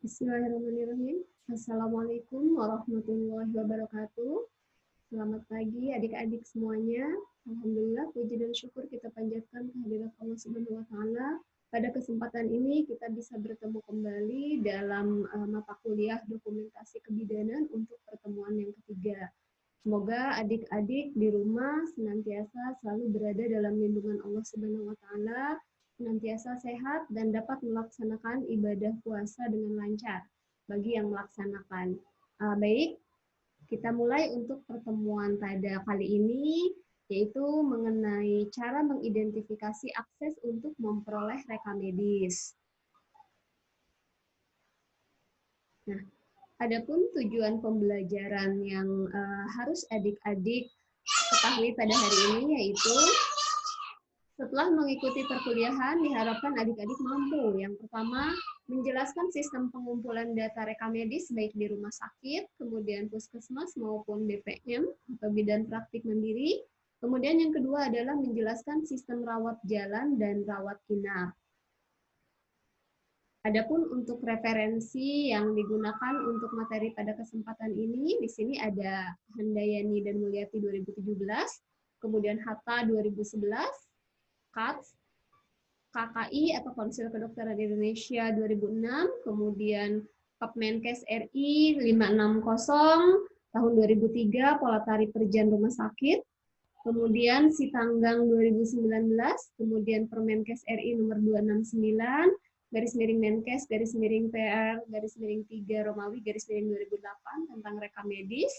Bismillahirrahmanirrahim. Assalamualaikum warahmatullahi wabarakatuh. Selamat pagi adik-adik semuanya. Alhamdulillah puji dan syukur kita panjatkan kehadirat Allah Subhanahu wa taala. Pada kesempatan ini kita bisa bertemu kembali dalam mata kuliah dokumentasi kebidanan untuk pertemuan yang ketiga. Semoga adik-adik di rumah senantiasa selalu berada dalam lindungan Allah Subhanahu wa taala, senantiasa sehat dan dapat melaksanakan ibadah puasa dengan lancar bagi yang melaksanakan. Baik, kita mulai untuk pertemuan pada kali ini, yaitu mengenai cara mengidentifikasi akses untuk memperoleh rekam medis. Nah, adapun tujuan pembelajaran yang harus adik-adik ketahui pada hari ini yaitu setelah mengikuti perkuliahan, diharapkan adik-adik mampu. Yang pertama, menjelaskan sistem pengumpulan data rekam medis baik di rumah sakit, kemudian puskesmas maupun BPM atau bidan praktik mandiri. Kemudian yang kedua adalah menjelaskan sistem rawat jalan dan rawat inap. Adapun untuk referensi yang digunakan untuk materi pada kesempatan ini, di sini ada Handayani dan Mulyati 2017, kemudian Hatta 2011, KATS, KKI atau Konsil Kedokteran Indonesia 2006, kemudian Kepmenkes RI 560 tahun 2003 Pola Tari Perjan Rumah Sakit, kemudian Sitanggang 2019, kemudian Permenkes RI nomor 269, garis miring Menkes, garis miring PR, garis miring 3 Romawi, garis miring 2008 tentang rekam medis,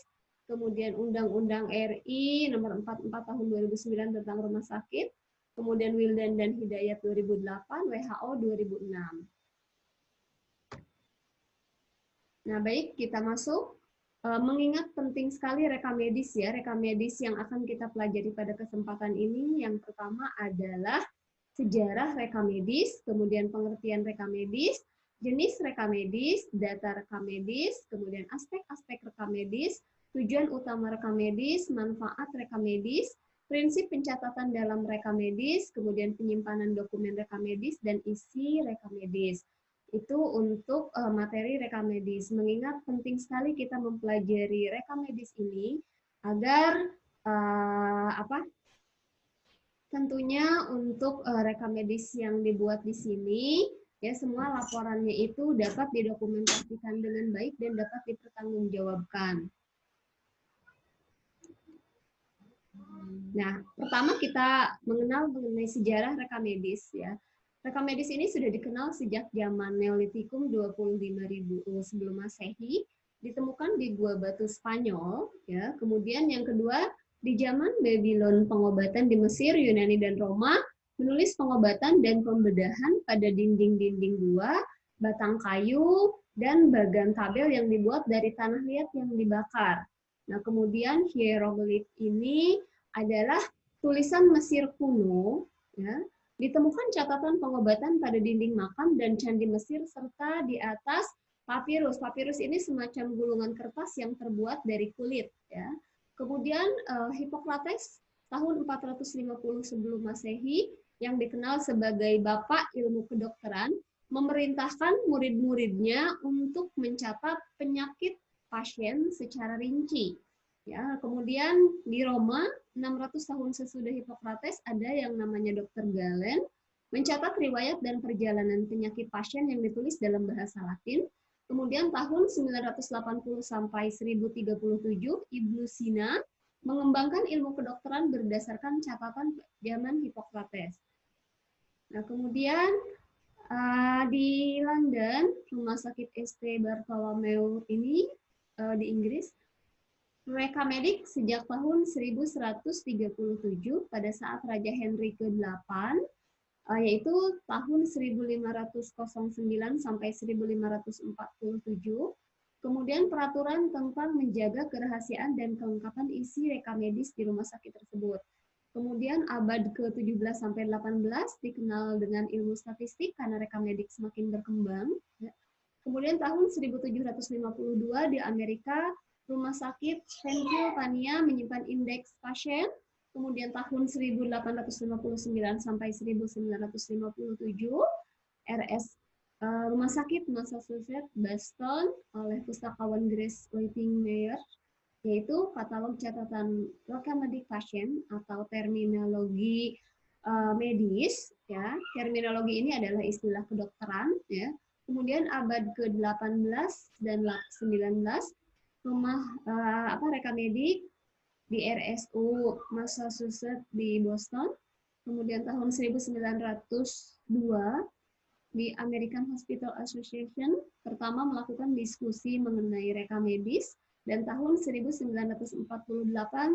kemudian Undang-Undang RI nomor 44 tahun 2009 tentang rumah sakit, kemudian Wildan dan Hidayat 2008, WHO 2006. Nah, baik, kita masuk. Mengingat penting sekali rekam medis ya, rekam medis yang akan kita pelajari pada kesempatan ini, yang pertama adalah sejarah rekam medis, kemudian pengertian rekam medis, jenis rekam medis, data rekam medis, kemudian aspek-aspek rekam medis, tujuan utama rekam medis, manfaat rekam medis, prinsip pencatatan dalam rekam medis, kemudian penyimpanan dokumen rekam medis, dan isi rekam medis. Itu untuk materi rekam medis. Mengingat penting sekali kita mempelajari rekam medis ini agar tentunya untuk rekam medis yang dibuat di sini, ya semua laporannya itu dapat didokumentasikan dengan baik dan dapat dipertanggungjawabkan. Nah, pertama kita mengenal mengenai sejarah rekam medis ya. Rekam medis ini sudah dikenal sejak zaman Neolitikum 25.000 sebelum Masehi, ditemukan di Gua Batu Spanyol ya. Kemudian yang kedua, di zaman Babylon pengobatan di Mesir, Yunani dan Roma menulis pengobatan dan pembedahan pada dinding-dinding gua, batang kayu dan bagan tabel yang dibuat dari tanah liat yang dibakar. Nah, kemudian hieroglif ini adalah tulisan Mesir kuno, ya, ditemukan catatan pengobatan pada dinding makam dan candi Mesir serta di atas papirus. Papirus ini semacam gulungan kertas yang terbuat dari kulit. Ya. Kemudian Hippocrates tahun 450 sebelum Masehi yang dikenal sebagai Bapak Ilmu Kedokteran memerintahkan murid-muridnya untuk mencatat penyakit pasien secara rinci. Ya, kemudian di Roma 600 tahun sesudah Hippocrates ada yang namanya Dr. Galen mencatat riwayat dan perjalanan penyakit pasien yang ditulis dalam bahasa Latin. Kemudian tahun 980 sampai 1037 Ibnu Sina mengembangkan ilmu kedokteran berdasarkan catatan zaman Hippocrates. Nah, kemudian di London, Rumah Sakit St. Bartholomew ini di Inggris, rekam medik sejak tahun 1137 pada saat Raja Henry ke-8, yaitu tahun 1509 sampai 1547. Kemudian peraturan tentang menjaga kerahasiaan dan kelengkapan isi rekam medis di rumah sakit tersebut. Kemudian abad ke-17 sampai 18 dikenal dengan ilmu statistik karena rekam medik semakin berkembang. Kemudian tahun 1752 di Amerika, Rumah Sakit Pennsylvania menyimpan indeks pasien. Kemudian tahun 1859 sampai 1957, Rumah Sakit Massachusetts Boston oleh pustakawan Grace Whiting-Meyer, yaitu katalog catatan rekomendik pasien atau terminologi medis. Ya, terminologi ini adalah istilah kedokteran. Ya. Kemudian abad ke-18 dan 19, rumah rekomendik di RSU Massachusetts di Boston. Kemudian tahun 1902 di American Hospital Association pertama melakukan diskusi mengenai reka medis, dan tahun 1948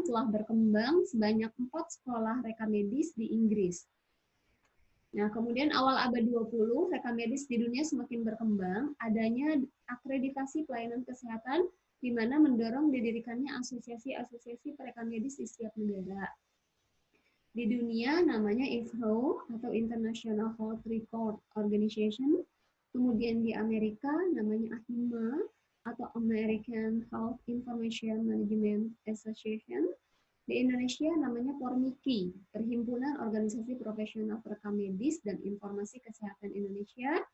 telah berkembang sebanyak 4 sekolah reka medis di Inggris. Nah, kemudian awal abad 20, reka medis di dunia semakin berkembang, adanya akreditasi pelayanan kesehatan di mana mendorong didirikannya asosiasi-asosiasi pereka medis di setiap negara. Di dunia namanya IFHO atau International Health Record Organization. Kemudian di Amerika namanya AHIMA atau American Health Information Management Association. Di Indonesia namanya PORMIKI, Perhimpunan Organisasi Profesional Perekam Medis dan Informasi Kesehatan Indonesia.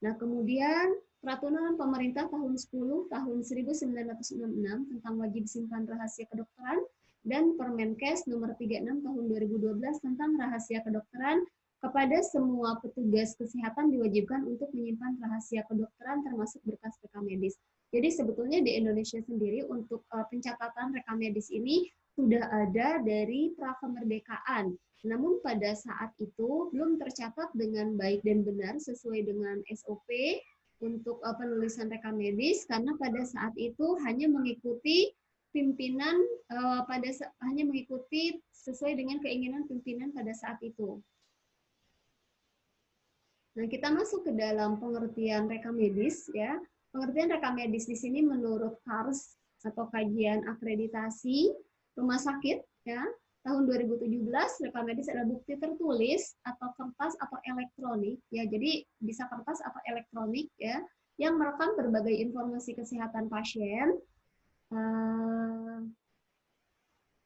Nah, kemudian peraturan pemerintah tahun 10 tahun 1966 tentang wajib simpan rahasia kedokteran dan Permenkes nomor 36 tahun 2012 tentang rahasia kedokteran, kepada semua petugas kesehatan diwajibkan untuk menyimpan rahasia kedokteran termasuk berkas rekam medis. Jadi sebetulnya di Indonesia sendiri untuk pencatatan rekam medis ini sudah ada dari prakemerdekaan. Namun pada saat itu belum tercatat dengan baik dan benar sesuai dengan SOP untuk penulisan rekam medis, karena pada saat itu hanya mengikuti pimpinan hanya mengikuti sesuai dengan keinginan pimpinan pada saat itu. Nah, kita masuk ke dalam pengertian rekam medis ya. Pengertian rekam medis di sini menurut KARS atau kajian akreditasi rumah sakit ya. Tahun 2017, rekam medis adalah bukti tertulis atau kertas atau elektronik ya. Jadi bisa kertas atau elektronik ya yang merekam berbagai informasi kesehatan pasien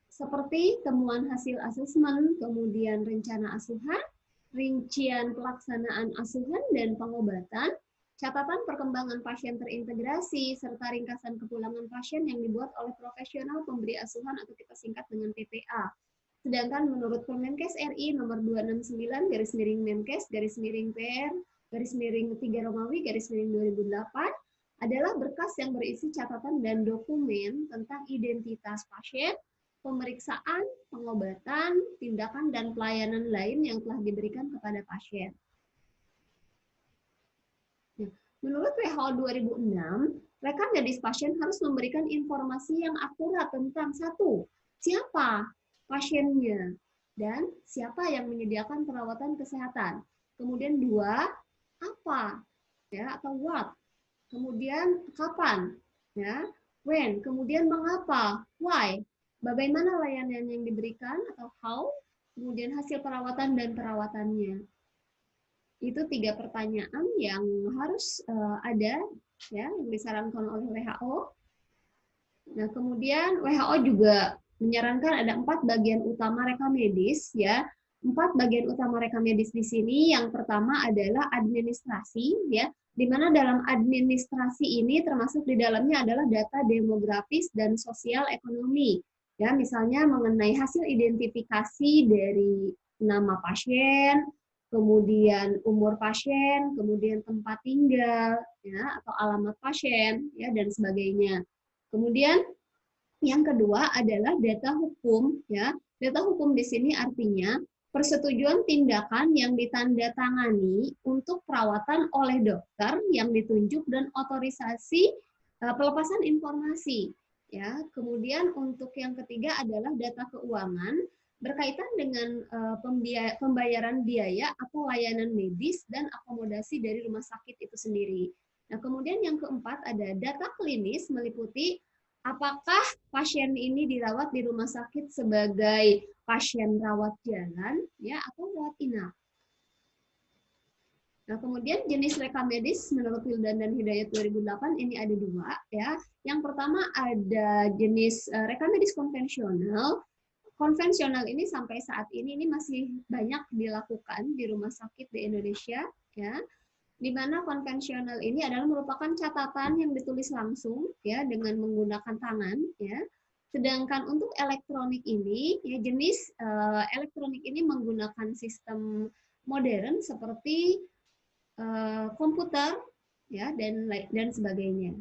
seperti temuan hasil asesmen, kemudian rencana asuhan, rincian pelaksanaan asuhan dan pengobatan, catatan perkembangan pasien terintegrasi, serta ringkasan kepulangan pasien yang dibuat oleh profesional pemberi asuhan atau kita singkat dengan PPA. Sedangkan menurut Permenkes RI nomor 269/Menkes/PR/3 Romawi/2008 adalah berkas yang berisi catatan dan dokumen tentang identitas pasien, pemeriksaan, pengobatan, tindakan, dan pelayanan lain yang telah diberikan kepada pasien. Nah, menurut WHO 2006, rekam medis pasien harus memberikan informasi yang akurat tentang satu, siapa pasiennya, dan siapa yang menyediakan perawatan kesehatan. Kemudian dua, apa ya atau what. Kemudian kapan, ya, when, kemudian mengapa, why, bagaimana layanan yang diberikan atau how, kemudian hasil perawatan dan perawatannya. Itu 3 pertanyaan yang harus ada, ya, yang disarankan oleh WHO. Nah, kemudian WHO juga menyarankan ada 4 bagian utama rekam medis, ya. 4 bagian utama rekam medis di sini. Yang pertama adalah administrasi, ya, di mana dalam administrasi ini termasuk di dalamnya adalah data demografis dan sosial ekonomi. Ya, misalnya mengenai hasil identifikasi dari nama pasien, kemudian umur pasien, kemudian tempat tinggal, ya, atau alamat pasien, ya, dan sebagainya. Kemudian yang kedua adalah data hukum, ya. Data hukum di sini artinya persetujuan tindakan yang ditandatangani untuk perawatan oleh dokter yang ditunjuk dan otorisasi pelepasan informasi. Ya, kemudian untuk yang ketiga adalah data keuangan berkaitan dengan pembayaran biaya atau layanan medis dan akomodasi dari rumah sakit itu sendiri. Nah, kemudian yang keempat ada data klinis meliputi apakah pasien ini dirawat di rumah sakit sebagai pasien rawat jalan, ya, atau rawat inap. Nah, kemudian jenis rekam medis menurut Wildan dan Hidayat 2008 ini ada 2, ya. Yang pertama ada jenis rekam medis konvensional. Konvensional ini sampai saat ini masih banyak dilakukan di rumah sakit di Indonesia, ya. di mana konvensional ini adalah merupakan catatan yang ditulis langsung ya dengan menggunakan tangan ya. Sedangkan untuk elektronik ini ya jenis elektronik ini menggunakan sistem modern seperti komputer ya dan sebagainya.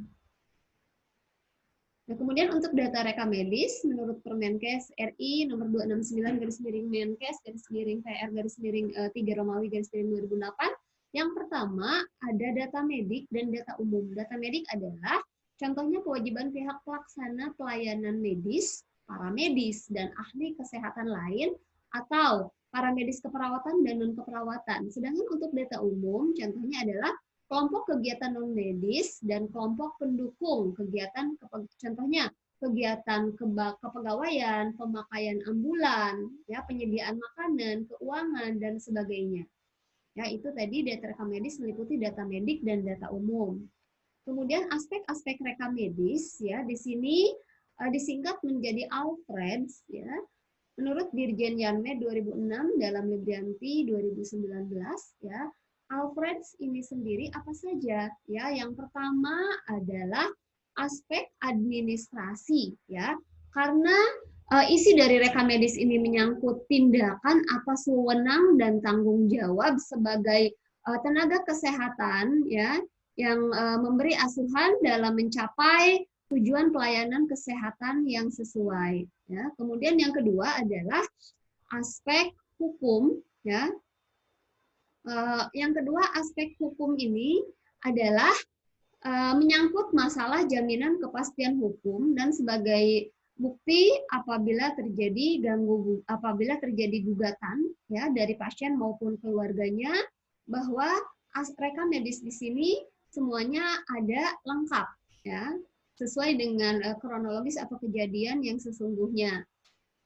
Nah, kemudian untuk data rekam medis, menurut Permenkes RI nomor 269/Menkes/PR/3 Romawi -2008, yang pertama ada data medik dan data umum. Data medik adalah contohnya kewajiban pihak pelaksana pelayanan medis, para medis dan ahli kesehatan lain atau para medis keperawatan dan non keperawatan. Sedangkan untuk data umum, contohnya adalah kelompok kegiatan non medis dan kelompok pendukung kegiatan, contohnya kegiatan kepegawaian, pemakaian ambulan, ya penyediaan makanan, keuangan dan sebagainya. Ya itu tadi data rekam medis meliputi data medik dan data umum. Kemudian aspek-aspek rekam medis ya di sini disingkat menjadi ALFREDS ya. Menurut Dirjen Yanmed 2006 dalam Librianti 2019 ya, ALFREDS ini sendiri apa saja? Ya, yang pertama adalah aspek administrasi ya. Karena isi dari rekam medis ini menyangkut tindakan atas wewenang dan tanggung jawab sebagai tenaga kesehatan ya yang memberi asuhan dalam mencapai tujuan pelayanan kesehatan yang sesuai. Ya. Kemudian yang kedua adalah aspek hukum. Ya. Yang kedua aspek hukum ini adalah menyangkut masalah jaminan kepastian hukum dan sebagai bukti apabila terjadi gugatan ya dari pasien maupun keluarganya bahwa rekam medis di sini semuanya ada lengkap ya sesuai dengan kronologis atau kejadian yang sesungguhnya.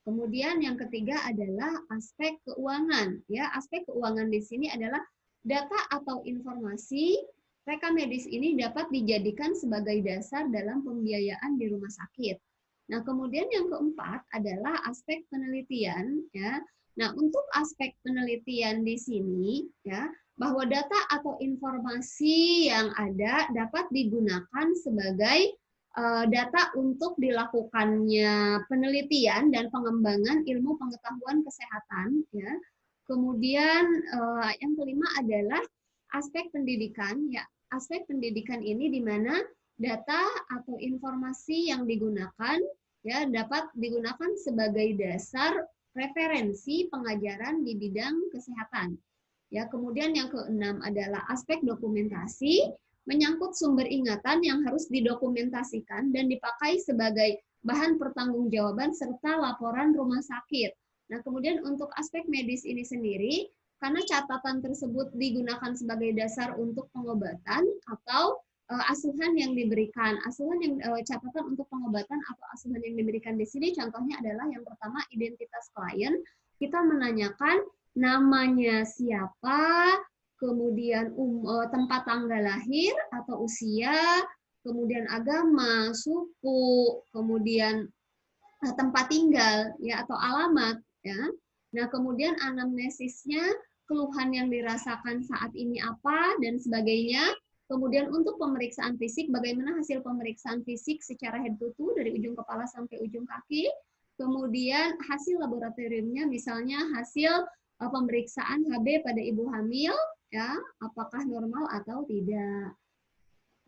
Kemudian yang ketiga adalah aspek keuangan. Ya, aspek keuangan di sini adalah data atau informasi rekam medis ini dapat dijadikan sebagai dasar dalam pembiayaan di rumah sakit. Nah, kemudian yang keempat adalah aspek penelitian. Ya, nah untuk aspek penelitian di sini ya bahwa data atau informasi yang ada dapat digunakan sebagai data untuk dilakukannya penelitian dan pengembangan ilmu pengetahuan kesehatan ya. Kemudian yang kelima adalah aspek pendidikan ya. Aspek pendidikan ini di mana data atau informasi yang digunakan ya dapat digunakan sebagai dasar referensi pengajaran di bidang kesehatan. Ya, kemudian yang keenam adalah aspek dokumentasi menyangkut sumber ingatan yang harus didokumentasikan dan dipakai sebagai bahan pertanggungjawaban serta laporan rumah sakit. Nah, kemudian untuk aspek medis ini sendiri, karena catatan tersebut digunakan sebagai dasar untuk pengobatan atau asuhan yang diberikan. Catatan untuk pengobatan atau asuhan yang diberikan di sini contohnya adalah yang pertama identitas klien. Kita menanyakan namanya siapa, kemudian tempat tanggal lahir atau usia, kemudian agama, suku, kemudian tempat tinggal ya atau alamat ya. Nah, kemudian anamnesisnya, keluhan yang dirasakan saat ini apa dan sebagainya. Kemudian untuk pemeriksaan fisik, bagaimana hasil pemeriksaan fisik secara head to toe dari ujung kepala sampai ujung kaki. Kemudian hasil laboratoriumnya misalnya hasil pemeriksaan HB pada ibu hamil ya, apakah normal atau tidak.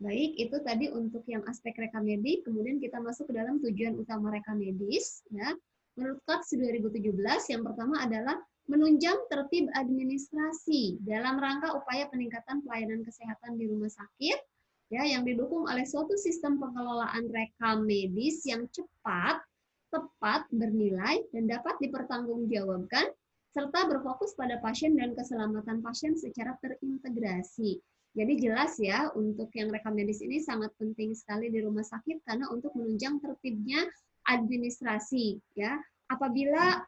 Baik, itu tadi untuk yang aspek rekam medis. Kemudian kita masuk ke dalam tujuan utama rekam medis ya. Menurut KAPS 2017 yang pertama adalah menunjang tertib administrasi dalam rangka upaya peningkatan pelayanan kesehatan di rumah sakit ya yang didukung oleh suatu sistem pengelolaan rekam medis yang cepat, tepat, bernilai dan dapat dipertanggungjawabkan serta berfokus pada pasien dan keselamatan pasien secara terintegrasi. Jadi jelas ya, untuk yang rekam medis ini sangat penting sekali di rumah sakit karena untuk menunjang tertibnya administrasi ya. Apabila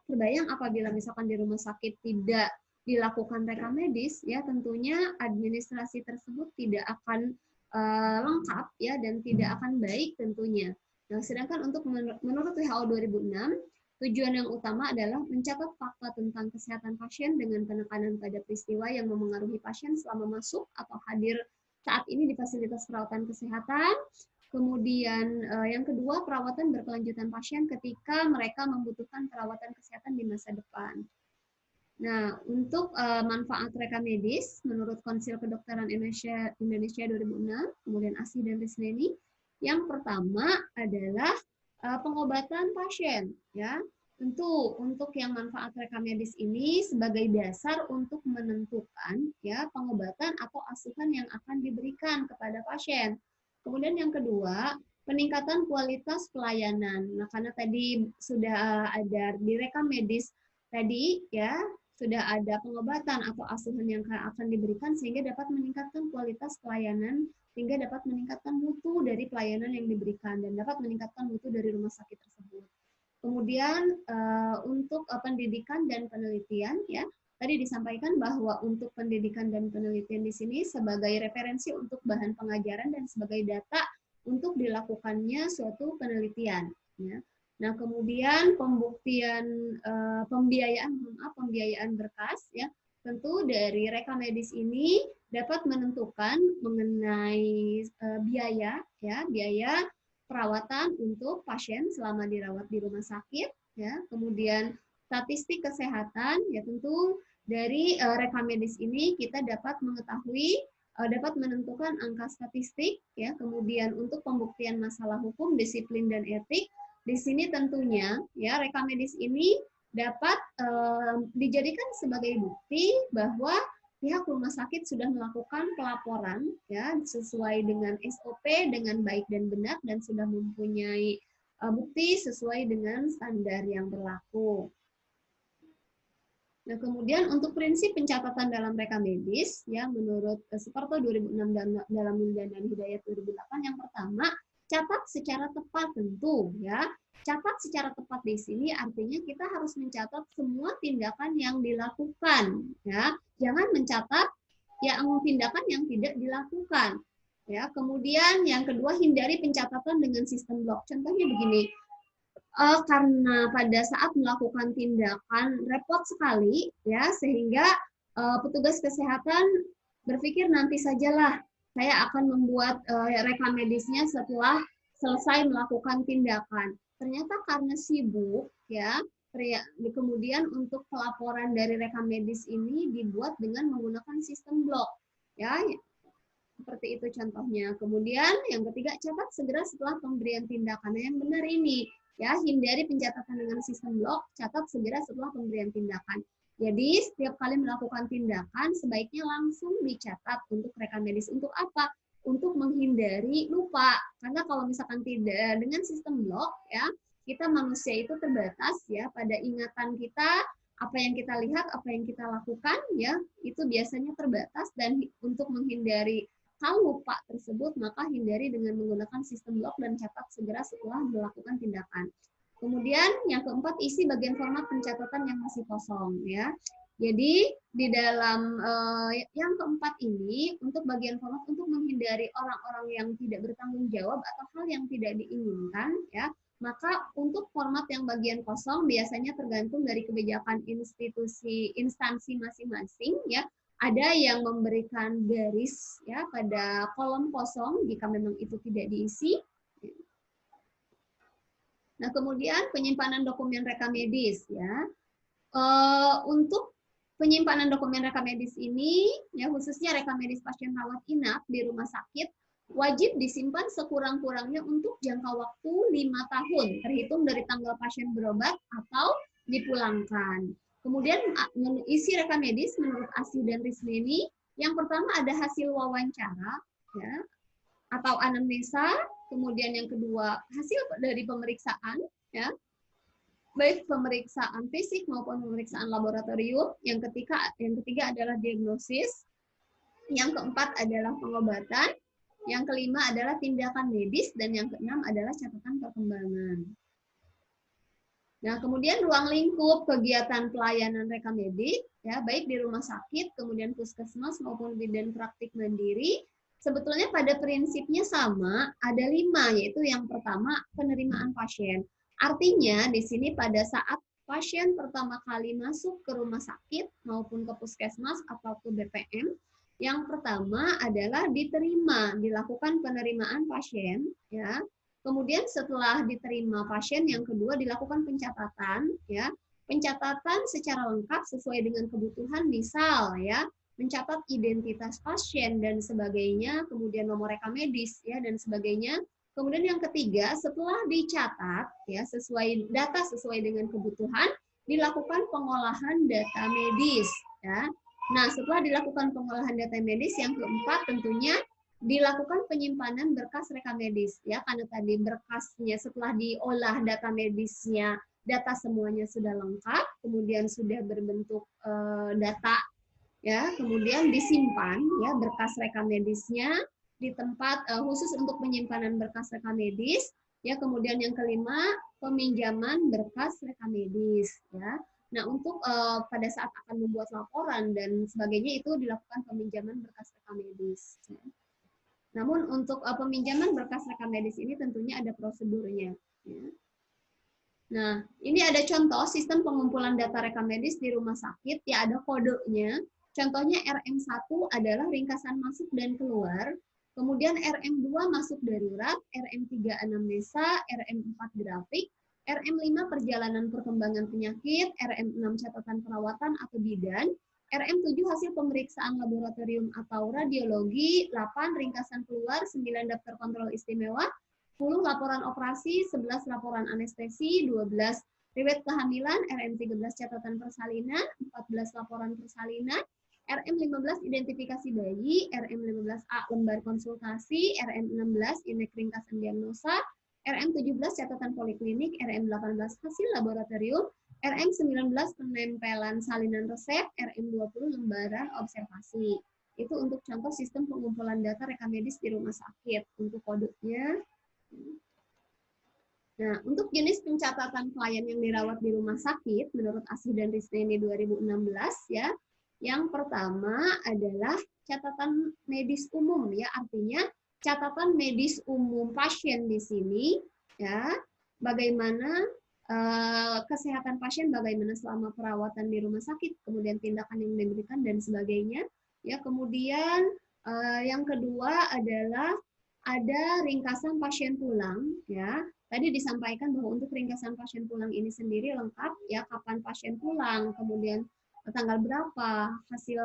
misalkan di rumah sakit tidak dilakukan rekam medis ya tentunya administrasi tersebut tidak akan lengkap ya dan tidak akan baik tentunya. Nah, sedangkan untuk menurut WHO 2006 Tujuan yang utama adalah mencatat fakta tentang kesehatan pasien dengan penekanan pada peristiwa yang memengaruhi pasien selama masuk atau hadir saat ini di fasilitas perawatan kesehatan. Kemudian yang kedua, perawatan berkelanjutan pasien ketika mereka membutuhkan perawatan kesehatan di masa depan. Nah, untuk manfaat rekam medis, menurut Konsil Kedokteran Indonesia 2006, kemudian ASI dan Risneni, yang pertama adalah pengobatan pasien, ya. Tentu untuk yang manfaat rekam medis ini sebagai dasar untuk menentukan ya pengobatan atau asuhan yang akan diberikan kepada pasien. Kemudian yang kedua, peningkatan kualitas pelayanan. Nah, karena tadi sudah ada di rekam medis tadi ya sudah ada pengobatan atau asuhan yang akan diberikan sehingga dapat meningkatkan kualitas pelayanan, sehingga dapat meningkatkan mutu dari pelayanan yang diberikan dan dapat meningkatkan mutu dari rumah sakit tersebut. Kemudian untuk pendidikan dan penelitian ya, tadi disampaikan bahwa untuk pendidikan dan penelitian di sini sebagai referensi untuk bahan pengajaran dan sebagai data untuk dilakukannya suatu penelitian ya. Nah, kemudian pembuktian pembiayaan berkas ya. Tentu dari rekam medis ini dapat menentukan mengenai biaya perawatan untuk pasien selama dirawat di rumah sakit ya. Kemudian statistik kesehatan ya, tentu dari rekam medis ini kita dapat mengetahui dapat menentukan angka statistik ya. Kemudian untuk pembuktian masalah hukum, disiplin dan etik, di sini tentunya ya rekam medis ini dapat dijadikan sebagai bukti bahwa pihak rumah sakit sudah melakukan pelaporan ya sesuai dengan SOP dengan baik dan benar dan sudah mempunyai bukti sesuai dengan standar yang berlaku. Nah, kemudian untuk prinsip pencatatan dalam rekam medis ya menurut Suparto 2006 dalam Undang-Undang Hidayat 2008, yang pertama, catat secara tepat tentu ya. Catat secara tepat di sini artinya kita harus mencatat semua tindakan yang dilakukan ya. Jangan mencatat yang tindakan yang tidak dilakukan. Ya, kemudian yang kedua, hindari pencatatan dengan sistem blok. Contohnya begini. Karena pada saat melakukan tindakan repot sekali ya sehingga petugas kesehatan berpikir nanti sajalah saya akan membuat rekam medisnya setelah selesai melakukan tindakan. Ternyata karena sibuk ya, kemudian untuk pelaporan dari rekam medis ini dibuat dengan menggunakan sistem blok ya. Seperti itu contohnya. Kemudian yang ketiga, catat segera setelah pemberian tindakan. Yang benar ini ya, hindari pencatatan dengan sistem blok, catat segera setelah pemberian tindakan. Jadi setiap kali melakukan tindakan sebaiknya langsung dicatat untuk rekam medis. Untuk apa? Untuk menghindari lupa. Karena kalau misalkan tidak dengan sistem blok ya, kita manusia itu terbatas ya pada ingatan kita, apa yang kita lihat, apa yang kita lakukan ya, itu biasanya terbatas, dan untuk menghindari hal lupa tersebut, maka hindari dengan menggunakan sistem blok dan catat segera setelah melakukan tindakan. Kemudian yang keempat, isi bagian format pencatatan yang masih kosong ya. Jadi di dalam yang keempat ini untuk bagian format untuk menghindari orang-orang yang tidak bertanggung jawab atau hal yang tidak diinginkan ya, maka untuk format yang bagian kosong biasanya tergantung dari kebijakan instansi masing-masing ya. Ada yang memberikan garis ya pada kolom kosong jika memang itu tidak diisi. Nah, kemudian penyimpanan dokumen rekam medis ya. Untuk penyimpanan dokumen rekam medis ini ya, khususnya rekam medis pasien rawat inap di rumah sakit, wajib disimpan sekurang-kurangnya untuk jangka waktu 5 tahun terhitung dari tanggal pasien berobat atau dipulangkan. Kemudian isi rekam medis menurut ASI dan Risneni, yang pertama ada hasil wawancara ya atau anamnesa, kemudian yang kedua hasil dari pemeriksaan ya, baik pemeriksaan fisik maupun pemeriksaan laboratorium. Yang ketiga adalah diagnosis, yang keempat adalah pengobatan, yang kelima adalah tindakan medis, dan yang keenam adalah catatan perkembangan. Nah, kemudian ruang lingkup kegiatan pelayanan rekam medis, ya, baik di rumah sakit, kemudian puskesmas maupun bidan praktik mandiri, sebetulnya pada prinsipnya sama, ada 5, yaitu yang pertama penerimaan pasien. Artinya di sini pada saat pasien pertama kali masuk ke rumah sakit maupun ke puskesmas atau ke BPM, yang pertama adalah dilakukan penerimaan pasien, ya. Kemudian setelah diterima pasien, yang kedua dilakukan pencatatan, ya. Pencatatan secara lengkap sesuai dengan kebutuhan, misal ya, mencatat identitas pasien dan sebagainya, kemudian nomor rekam medis ya dan sebagainya. Kemudian yang ketiga, setelah dicatat ya sesuai dengan kebutuhan, dilakukan pengolahan data medis ya. Nah, setelah dilakukan pengolahan data medis, yang keempat tentunya dilakukan penyimpanan berkas rekam medis ya, karena tadi berkasnya setelah diolah data medisnya, data semuanya sudah lengkap, kemudian sudah berbentuk data ya, kemudian disimpan ya berkas rekam medisnya di tempat khusus untuk penyimpanan berkas rekam medis ya. Kemudian yang kelima, peminjaman berkas rekam medis ya. Nah, untuk pada saat akan membuat laporan dan sebagainya itu dilakukan peminjaman berkas rekam medis ya. Namun untuk peminjaman berkas rekam medis ini tentunya ada prosedurnya ya. Nah, ini ada contoh sistem pengumpulan data rekam medis di rumah sakit ya, ada kodenya. Contohnya RM1 adalah ringkasan masuk dan keluar, kemudian RM2 masuk darurat, RM3 anamnesa, RM4 grafik, RM5 perjalanan perkembangan penyakit, RM6 catatan perawatan atau bidan, RM7 hasil pemeriksaan laboratorium atau radiologi, 8 ringkasan keluar, 9 daftar kontrol istimewa, 10 laporan operasi, 11 laporan anestesi, 12 riwayat kehamilan, RM13 catatan persalinan, 14 laporan persalinan, RM15 identifikasi bayi, RM15A lembar konsultasi, RM16 indeks ringkasan diagnosa, RM17 catatan poliklinik, RM18 hasil laboratorium, RM19 penempelan salinan resep, RM20 lembaran observasi. Itu untuk contoh sistem pengumpulan data rekam medis di rumah sakit. Untuk kodenya. Nah, untuk jenis pencatatan klien yang dirawat di rumah sakit, menurut Asih dan Risneni 2016 ya, yang pertama adalah catatan medis umum ya, artinya catatan medis umum pasien di sini ya, bagaimana kesehatan pasien, bagaimana selama perawatan di rumah sakit, kemudian tindakan yang diberikan dan sebagainya ya. Kemudian yang kedua adalah ada ringkasan pasien pulang ya. Tadi disampaikan bahwa untuk ringkasan pasien pulang ini sendiri lengkap ya, kapan pasien pulang, kemudian tanggal berapa, hasil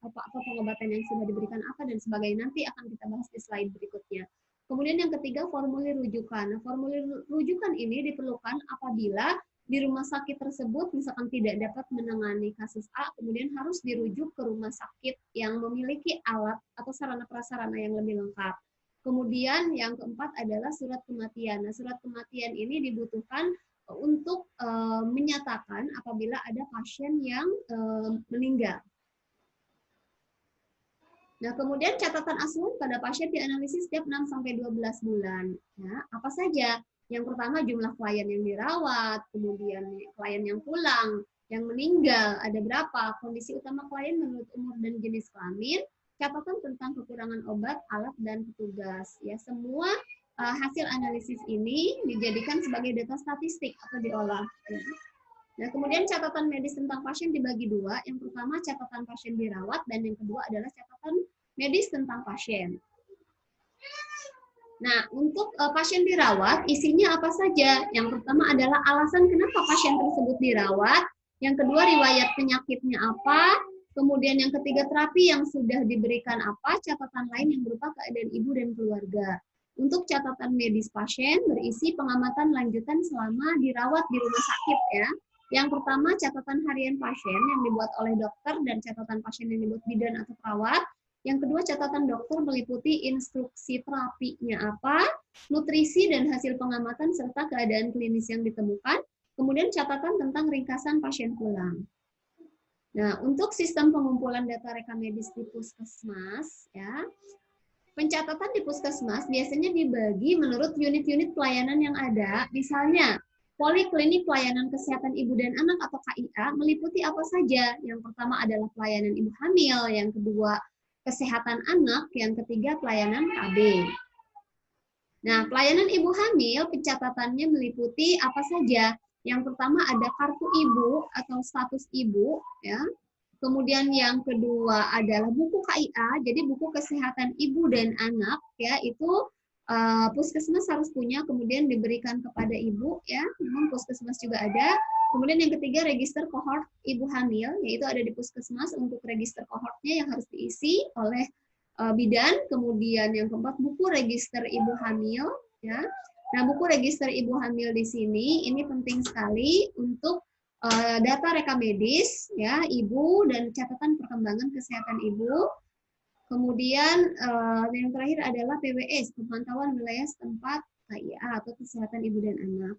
apa pengobatan yang sudah diberikan apa dan sebagainya, nanti akan kita bahas di slide berikutnya. Kemudian yang ketiga, formulir rujukan. Nah, formulir rujukan ini diperlukan apabila di rumah sakit tersebut misalkan tidak dapat menangani kasus A, kemudian harus dirujuk ke rumah sakit yang memiliki alat atau sarana prasarana yang lebih lengkap. Kemudian yang keempat adalah surat kematian. Nah, surat kematian ini dibutuhkan untuk menyatakan apabila ada pasien yang meninggal. Nah, kemudian catatan asuhan pada pasien dianalisis setiap 6-12 bulan. Ya, apa saja? Yang pertama jumlah klien yang dirawat, kemudian klien yang pulang, yang meninggal, ada berapa, kondisi utama klien menurut umur dan jenis kelamin, catatan tentang kekurangan obat, alat, dan petugas. Ya, semua hasil analisis ini dijadikan sebagai data statistik atau diolah. Nah, kemudian catatan medis tentang pasien dibagi dua. Yang pertama catatan pasien dirawat dan yang kedua adalah catatan medis tentang pasien. Nah, untuk pasien dirawat isinya apa saja? Yang pertama adalah alasan kenapa pasien tersebut dirawat. Yang kedua riwayat penyakitnya apa. Kemudian yang ketiga terapi yang sudah diberikan apa. Catatan lain yang berupa keadaan ibu dan keluarga. Untuk catatan medis pasien berisi pengamatan lanjutan selama dirawat di rumah sakit ya. Yang pertama catatan harian pasien yang dibuat oleh dokter dan catatan pasien yang dibuat bidan atau perawat. Yang kedua catatan dokter meliputi instruksi terapinya apa, nutrisi dan hasil pengamatan serta keadaan klinis yang ditemukan. Kemudian catatan tentang ringkasan pasien pulang. Nah, untuk sistem pengumpulan data rekam medis di puskesmas ya. Pencatatan di puskesmas biasanya dibagi menurut unit-unit pelayanan yang ada. Misalnya, Poliklinik Pelayanan Kesehatan Ibu dan Anak atau KIA meliputi apa saja? Yang pertama adalah pelayanan ibu hamil, yang kedua kesehatan anak, yang ketiga pelayanan KB. Nah, pelayanan ibu hamil pencatatannya meliputi apa saja? Yang pertama ada kartu ibu atau status ibu, ya. Kemudian yang kedua adalah buku KIA, jadi buku kesehatan ibu dan anak, ya, itu puskesmas harus punya, kemudian diberikan kepada ibu, ya. Memang puskesmas juga ada. Kemudian yang ketiga register kohort ibu hamil, yaitu ada di puskesmas untuk register kohortnya yang harus diisi oleh bidan. Kemudian yang keempat buku register ibu hamil, ya. Nah, buku register ibu hamil di sini ini penting sekali untuk data rekam medis, ya, ibu dan catatan perkembangan kesehatan ibu. Kemudian yang terakhir adalah PWS, pemantauan wilayah setempat KIA atau kesehatan ibu dan anak.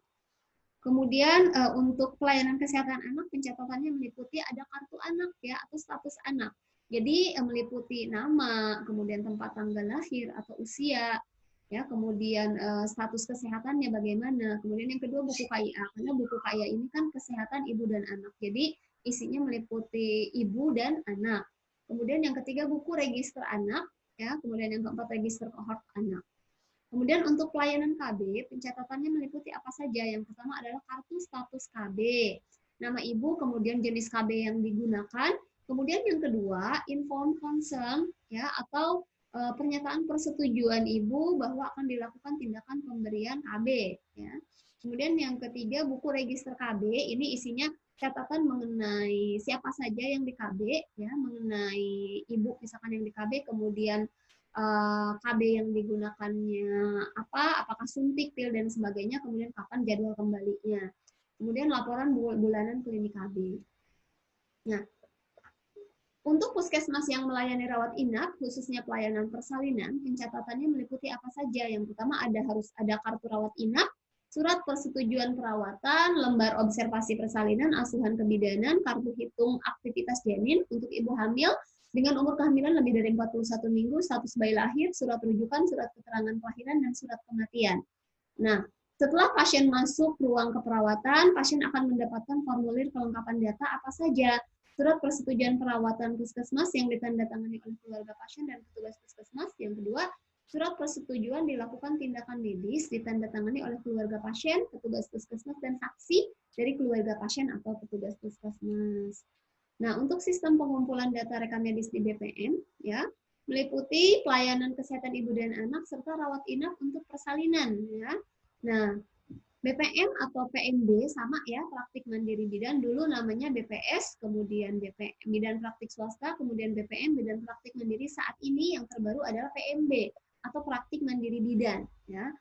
Kemudian untuk pelayanan kesehatan anak pencatatannya meliputi ada kartu anak, ya, atau status anak. Jadi meliputi nama, kemudian tempat tanggal lahir atau usia, ya, kemudian status kesehatannya bagaimana. Kemudian yang kedua buku KIA, karena buku KIA ini kan kesehatan ibu dan anak. Jadi isinya meliputi ibu dan anak. Kemudian yang ketiga buku register anak, ya. Kemudian yang keempat register kohort anak. Kemudian untuk pelayanan KB, pencatatannya meliputi apa saja? Yang pertama adalah kartu status KB, nama ibu, kemudian jenis KB yang digunakan. Kemudian yang kedua, inform consent, ya, atau pernyataan persetujuan ibu bahwa akan dilakukan tindakan pemberian KB, ya. Kemudian yang ketiga, buku register KB, ini isinya catatan mengenai siapa saja yang di KB, ya, mengenai ibu misalkan yang di KB, kemudian KB yang digunakannya apa, apakah suntik, pil, dan sebagainya, kemudian kapan jadwal kembalinya. Kemudian laporan bulanan klinik KB. Nah, untuk puskesmas yang melayani rawat inap, khususnya pelayanan persalinan, pencatatannya meliputi apa saja? Yang pertama harus ada kartu rawat inap, surat persetujuan perawatan, lembar observasi persalinan, asuhan kebidanan, kartu hitung aktivitas janin untuk ibu hamil dengan umur kehamilan lebih dari 41 minggu, status bayi lahir, surat rujukan, surat keterangan kelahiran, dan surat kematian. Nah, setelah pasien masuk ruang keperawatan, pasien akan mendapatkan formulir kelengkapan data apa saja. Surat persetujuan perawatan puskesmas yang ditandatangani oleh keluarga pasien dan petugas puskesmas. Yang kedua, surat persetujuan dilakukan tindakan medis ditandatangani oleh keluarga pasien, petugas puskesmas, dan saksi dari keluarga pasien atau petugas puskesmas. Nah, untuk sistem pengumpulan data rekam medis di BPM, ya, meliputi pelayanan kesehatan ibu dan anak serta rawat inap untuk persalinan, ya. Nah, BPM atau PMB sama, ya, praktik mandiri bidan, dulu namanya BPS, kemudian bidan praktik swasta, kemudian BPM bidan praktik mandiri. Saat ini yang terbaru adalah PMB atau praktik mandiri bidan, ya.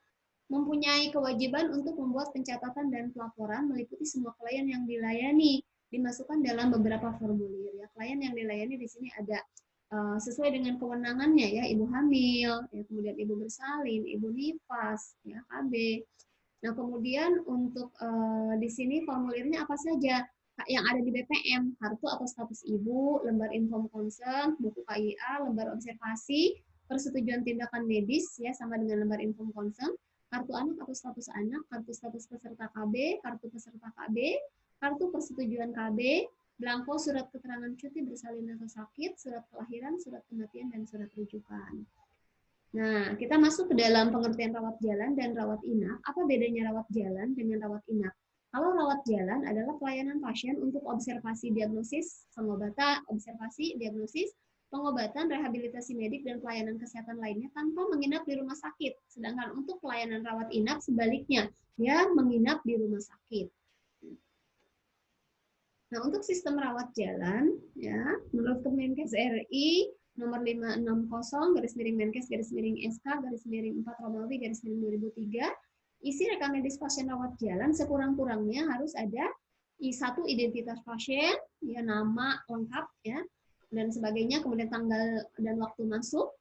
Mempunyai kewajiban untuk membuat pencatatan dan pelaporan meliputi semua klien yang dilayani, dimasukkan dalam beberapa formulir, ya. Klien yang dilayani di sini ada sesuai dengan kewenangannya, ya, ibu hamil, ya, kemudian ibu bersalin, ibu nifas, ya, KB. Nah, kemudian untuk di sini formulirnya apa saja yang ada di BPM, kartu atau status ibu, lembar inform consent, buku KIA, lembar observasi, persetujuan tindakan medis, ya, sama dengan lembar inform consent, kartu anak atau status anak, kartu status peserta KB, kartu peserta KB, kartu persetujuan KB, belangko surat keterangan cuti bersalin atau sakit, surat kelahiran, surat kematian, dan surat rujukan. Nah, kita masuk ke dalam pengertian rawat jalan dan rawat inap. Apa bedanya rawat jalan dengan rawat inap? Kalau rawat jalan adalah pelayanan pasien untuk observasi diagnosis, pengobatan, rehabilitasi medik, dan pelayanan kesehatan lainnya tanpa menginap di rumah sakit. Sedangkan untuk pelayanan rawat inap sebaliknya, dia menginap di rumah sakit. Nah, untuk sistem rawat jalan, ya, menurut Kemenkes RI nomor 560 /Menkes/SK/4 Romawi /2003, isi rekam medis pasien rawat jalan sekurang-kurangnya harus ada satu identitas pasien, ya, nama lengkap, ya, dan sebagainya, kemudian tanggal dan waktu masuk,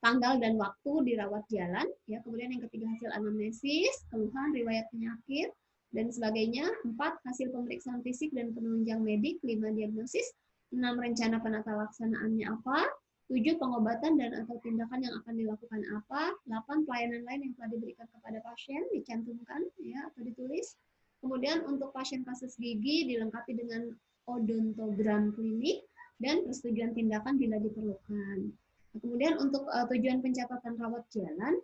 tanggal dan waktu dirawat jalan, ya, kemudian yang ketiga hasil anamnesis, keluhan, riwayat penyakit, dan sebagainya. 4. Hasil pemeriksaan fisik dan penunjang medik. 5. Diagnosis. 6. Rencana penata laksanaannya apa. 7. Pengobatan dan atau tindakan yang akan dilakukan apa. 8. Pelayanan lain yang telah diberikan kepada pasien dicantumkan, ya, atau ditulis. Kemudian untuk pasien kasus gigi dilengkapi dengan odontogram klinik dan persetujuan tindakan bila diperlukan. Kemudian untuk tujuan pencatatan rawat jalan,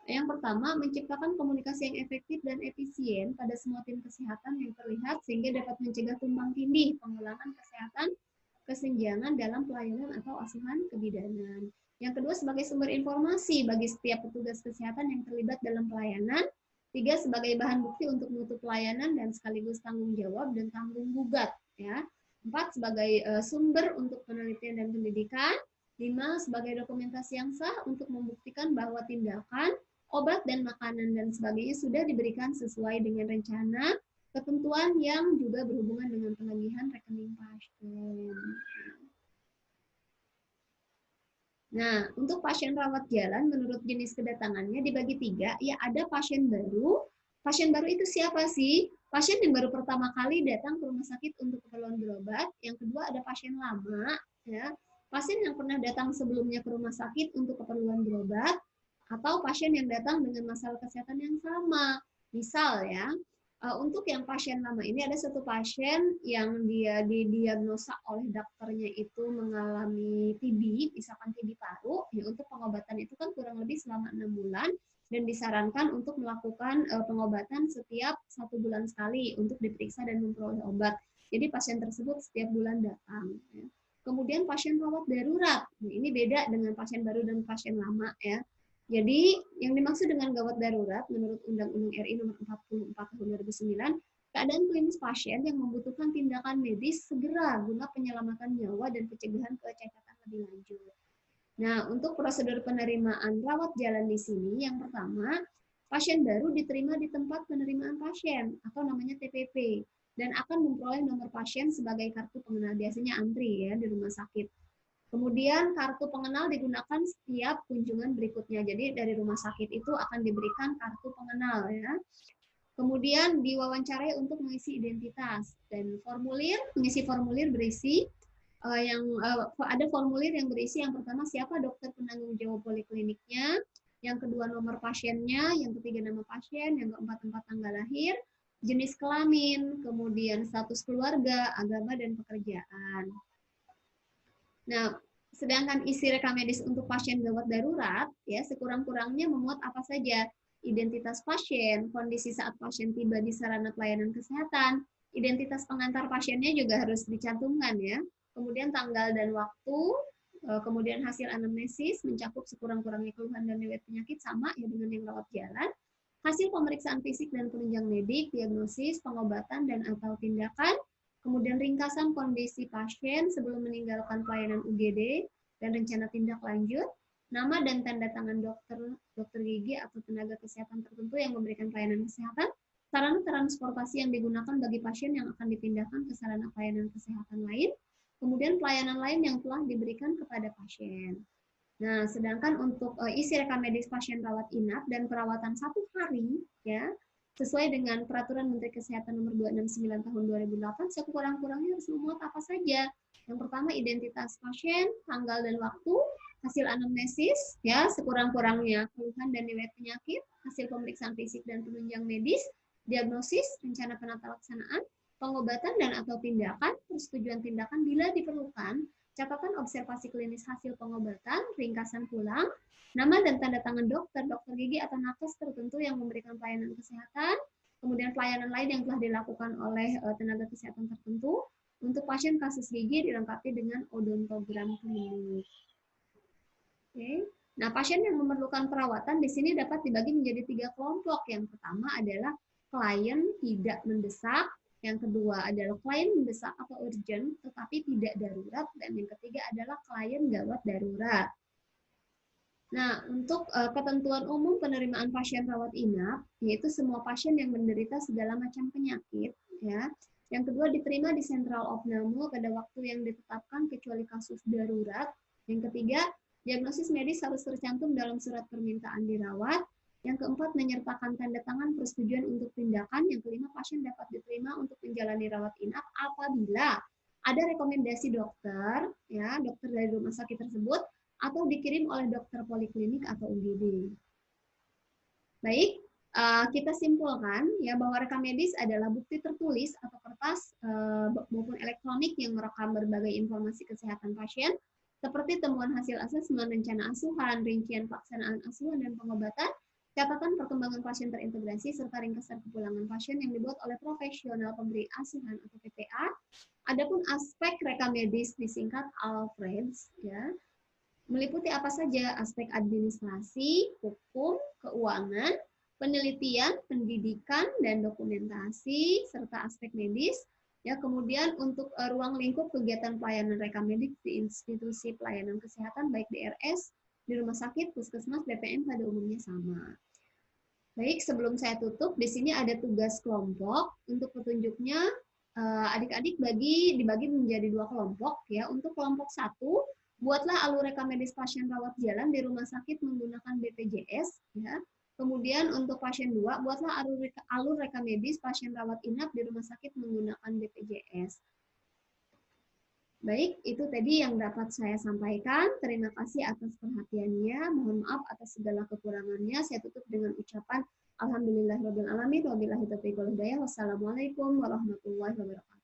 Yang pertama, menciptakan komunikasi yang efektif dan efisien pada semua tim kesehatan yang terlihat sehingga dapat mencegah tumpang tindih pengulangan kesehatan kesenjangan dalam pelayanan atau asuhan kebidanan. Yang kedua, sebagai sumber informasi bagi setiap petugas kesehatan yang terlibat dalam pelayanan. Tiga, sebagai bahan bukti untuk mutu pelayanan dan sekaligus tanggung jawab dan tanggung gugat. Ya. Empat, sebagai sumber untuk penelitian dan pendidikan. Lima, sebagai dokumentasi yang sah untuk membuktikan bahwa tindakan, obat, dan makanan dan sebagainya sudah diberikan sesuai dengan rencana, ketentuan yang juga berhubungan dengan penagihan rekening pasien. Nah, untuk pasien rawat jalan menurut jenis kedatangannya dibagi tiga, ya ada pasien baru. Pasien baru itu siapa sih? Pasien yang baru pertama kali datang ke rumah sakit untuk keperluan berobat. Yang kedua ada pasien lama, ya. Pasien yang pernah datang sebelumnya ke rumah sakit untuk keperluan berobat, atau pasien yang datang dengan masalah kesehatan yang sama. Misal ya, untuk yang pasien lama ini ada satu pasien yang dia didiagnosa oleh dokternya itu mengalami TB, misalkan TB paru, ya untuk pengobatan itu kan kurang lebih selama 6 bulan dan disarankan untuk melakukan pengobatan setiap 1 bulan sekali untuk diperiksa dan memperoleh obat. Jadi pasien tersebut setiap bulan datang. Ya. Kemudian pasien rawat darurat, ini beda dengan pasien baru dan pasien lama ya. Jadi, yang dimaksud dengan gawat darurat menurut Undang-Undang RI Nomor 44 Tahun 2009, keadaan klinis pasien yang membutuhkan tindakan medis segera guna penyelamatan nyawa dan pencegahan kecacatan lebih lanjut. Nah, untuk prosedur penerimaan rawat jalan di sini, yang pertama, pasien baru diterima di tempat penerimaan pasien atau namanya TPP dan akan memperoleh nomor pasien sebagai kartu pengenal, biasanya antri ya di rumah sakit. Kemudian kartu pengenal digunakan setiap kunjungan berikutnya. Jadi dari rumah sakit itu akan diberikan kartu pengenal ya. Kemudian diwawancarai untuk mengisi identitas dan mengisi formulir berisi ada formulir yang berisi yang pertama siapa dokter penanggung jawab polikliniknya, yang kedua nomor pasiennya, yang ketiga nama pasien, yang keempat tempat tanggal lahir, jenis kelamin, kemudian status keluarga, agama dan pekerjaan. Nah, sedangkan isi rekam medis untuk pasien gawat darurat, ya sekurang-kurangnya memuat apa saja? Identitas pasien, kondisi saat pasien tiba di sarana pelayanan kesehatan, identitas pengantar pasiennya juga harus dicantumkan ya. Kemudian tanggal dan waktu, kemudian hasil anamnesis mencakup sekurang-kurangnya keluhan dan riwayat penyakit sama ya dengan yang rawat jalan. Hasil pemeriksaan fisik dan penunjang medik, diagnosis, pengobatan dan atau tindakan, kemudian ringkasan kondisi pasien sebelum meninggalkan pelayanan UGD dan rencana tindak lanjut, nama dan tanda tangan dokter gigi atau tenaga kesehatan tertentu yang memberikan pelayanan kesehatan, sarana transportasi yang digunakan bagi pasien yang akan dipindahkan ke sarana pelayanan kesehatan lain, kemudian pelayanan lain yang telah diberikan kepada pasien. Nah, sedangkan untuk isi rekam medis pasien rawat inap dan perawatan 1 hari, ya, sesuai dengan Peraturan Menteri Kesehatan Nomor 269 Tahun 2008, sekurang-kurangnya harus memuat apa saja. Yang pertama, identitas pasien, tanggal dan waktu, hasil anamnesis, ya, sekurang-kurangnya keluhan dan riwayat penyakit, hasil pemeriksaan fisik dan penunjang medis, diagnosis, rencana penata laksanaan, pengobatan dan atau tindakan, persetujuan tindakan bila diperlukan, catatan observasi klinis hasil pengobatan, ringkasan pulang, nama dan tanda tangan dokter gigi atau nakes tertentu yang memberikan pelayanan kesehatan, kemudian pelayanan lain yang telah dilakukan oleh tenaga kesehatan tertentu. Untuk pasien kasus gigi dilengkapi dengan odontogram klinik. Oke. Nah, pasien yang memerlukan perawatan di sini dapat dibagi menjadi 3 kelompok. Yang pertama adalah klien tidak mendesak, yang kedua adalah klien mendesak atau urgent tetapi tidak darurat, dan yang ketiga adalah klien gawat darurat. Nah, untuk ketentuan umum penerimaan pasien rawat inap, yaitu semua pasien yang menderita segala macam penyakit, ya. Yang kedua diterima di sentral opname pada waktu yang ditetapkan kecuali kasus darurat. Yang ketiga, diagnosis medis harus tercantum dalam surat permintaan dirawat. Yang keempat, menyertakan tanda tangan persetujuan untuk tindakan. Yang kelima, pasien dapat diterima untuk menjalani rawat inap apabila ada rekomendasi dokter, ya, dokter dari rumah sakit tersebut, atau dikirim oleh dokter poliklinik atau UGD. Baik, kita simpulkan ya bahwa rekam medis adalah bukti tertulis atau kertas maupun elektronik yang merekam berbagai informasi kesehatan pasien, seperti temuan hasil asesmen, rencana asuhan, rincian pelaksanaan asuhan dan pengobatan, catatan perkembangan pasien terintegrasi, serta ringkasan kepulangan pasien yang dibuat oleh profesional pemberi asuhan atau PPA. Adapun aspek rekam medis disingkat ALFREDS, ya, meliputi apa saja? Aspek administrasi, hukum, keuangan, penelitian, pendidikan, dan dokumentasi, serta aspek medis. Ya, kemudian untuk ruang lingkup kegiatan pelayanan rekam medik di institusi pelayanan kesehatan, baik DRS, di rumah sakit, puskesmas, BPM pada umumnya sama. Baik, sebelum saya tutup, di sini ada tugas kelompok. Untuk petunjuknya, adik-adik dibagi menjadi 2 kelompok. Ya, untuk kelompok 1, buatlah alur rekam medis pasien rawat jalan di rumah sakit menggunakan BPJS. Ya. Kemudian untuk pasien 2, buatlah alur rekam medis pasien rawat inap di rumah sakit menggunakan BPJS. Baik, itu tadi yang dapat saya sampaikan. Terima kasih atas perhatiannya. Mohon maaf atas segala kekurangannya. Saya tutup dengan ucapan alhamdulillahirabbil alamin wabillahi taufiq wal hidayah. Wassalamualaikum warahmatullahi wabarakatuh.